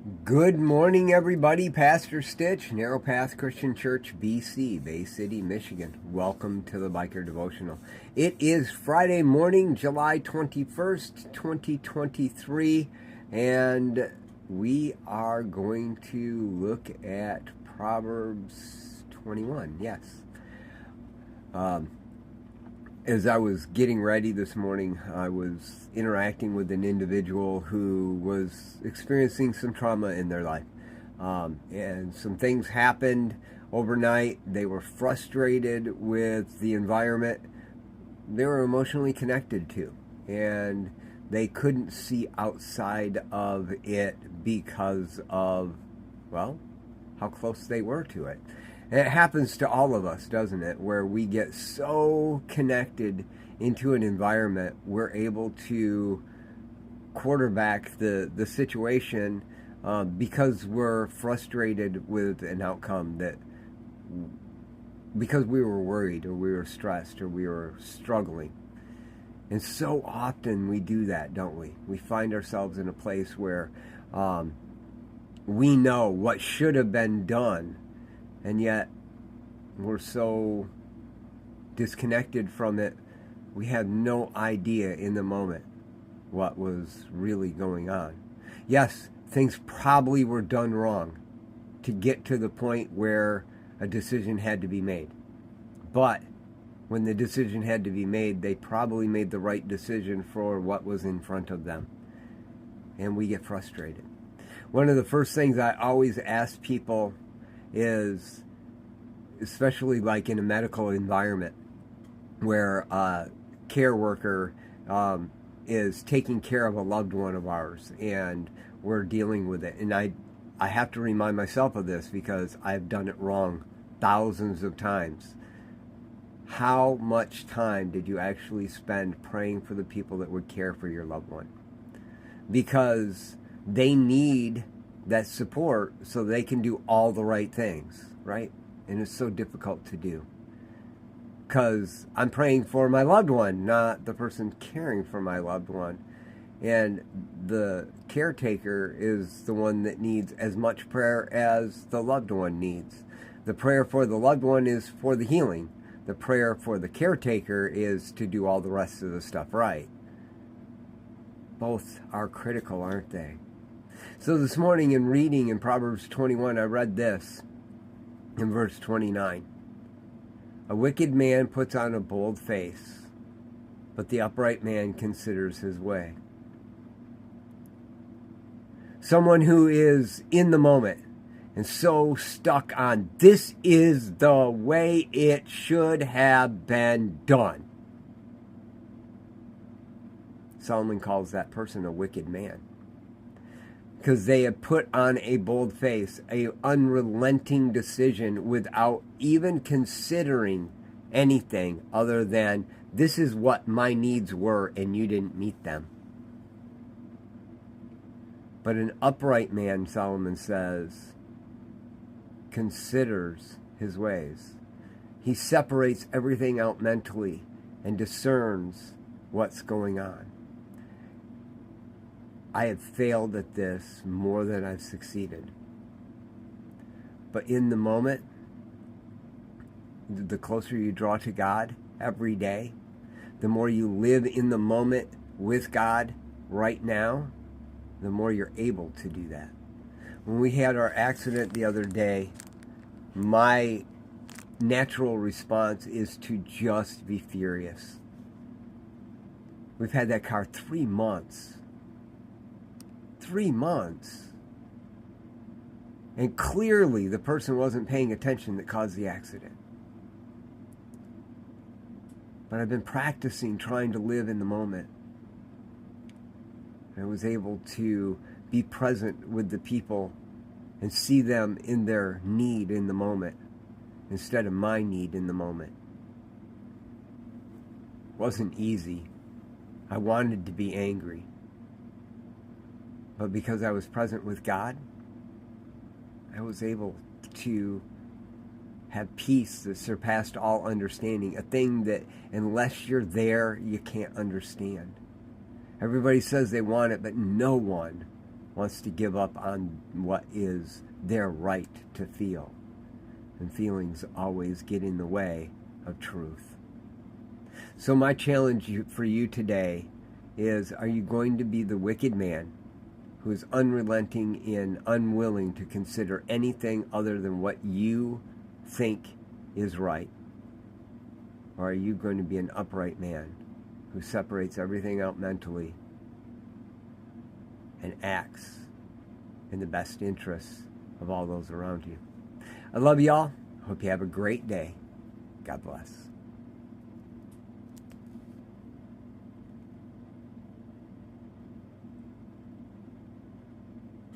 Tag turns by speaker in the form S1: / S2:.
S1: Good morning, everybody. Pastor Stitch, Narrow Path Christian Church, BC, Bay City, Michigan. Welcome to the Biker Devotional. It is Friday morning, July 21st, 2023, and we are going to look at Proverbs 21. Yes. As I was getting ready this morning, I was interacting with an individual who was experiencing some trauma in their life. And some things happened overnight. They were frustrated with the environment they were emotionally connected to. And they couldn't see outside of it because of, well, how close they were to it. And it happens to all of us, doesn't it? Where we get so connected into an environment, we're able to quarterback the situation because we're frustrated with an outcome because we were worried or we were stressed or we were struggling. And so often we do that, don't we? We find ourselves in a place where we know what should have been done, and yet we're so disconnected from it, we have no idea in the moment what was really going on. Yes, things probably were done wrong to get to the point where a decision had to be made. But when the decision had to be made, they probably made the right decision for what was in front of them. And we get frustrated. One of the first things I always ask people is, especially like in a medical environment where a care worker is taking care of a loved one of ours and we're dealing with it. And I have to remind myself of this because I've done it wrong thousands of times. How much time did you actually spend praying for the people that would care for your loved one? Because they need that support so they can do all the right things, right? And it's so difficult to do. Because I'm praying for my loved one, not the person caring for my loved one. And the caretaker is the one that needs as much prayer as the loved one needs. The prayer for the loved one is for the healing. The prayer for the caretaker is to do all the rest of the stuff right. Both are critical, aren't they? So this morning in reading in Proverbs 21, I read this in verse 29. A wicked man puts on a bold face, but the upright man considers his way. Someone who is in the moment and so stuck on this is the way it should have been done. Solomon calls that person a wicked man. Because they have put on a bold face, an unrelenting decision without even considering anything other than this is what my needs were and you didn't meet them. But an upright man, Solomon says, considers his ways. He separates everything out mentally and discerns what's going on. I have failed at this more than I've succeeded. But in the moment, the closer you draw to God every day, the more you live in the moment with God right now, the more you're able to do that. When we had our accident the other day, my natural response is to just be furious. We've had that car 3 months. 3 months. And clearly the person wasn't paying attention that caused the accident. But I've been practicing trying to live in the moment. I was able to be present with the people and see them in their need in the moment instead of my need in the moment. It wasn't easy. I wanted to be angry. But because I was present with God, I was able to have peace that surpassed all understanding, a thing that unless you're there, you can't understand. Everybody says they want it, but no one wants to give up on what is their right to feel. And feelings always get in the way of truth. So my challenge for you today is, are you going to be the wicked man who is unrelenting and unwilling to consider anything other than what you think is right? Or are you going to be an upright man who separates everything out mentally and acts in the best interests of all those around you? I love y'all. Hope you have a great day. God bless.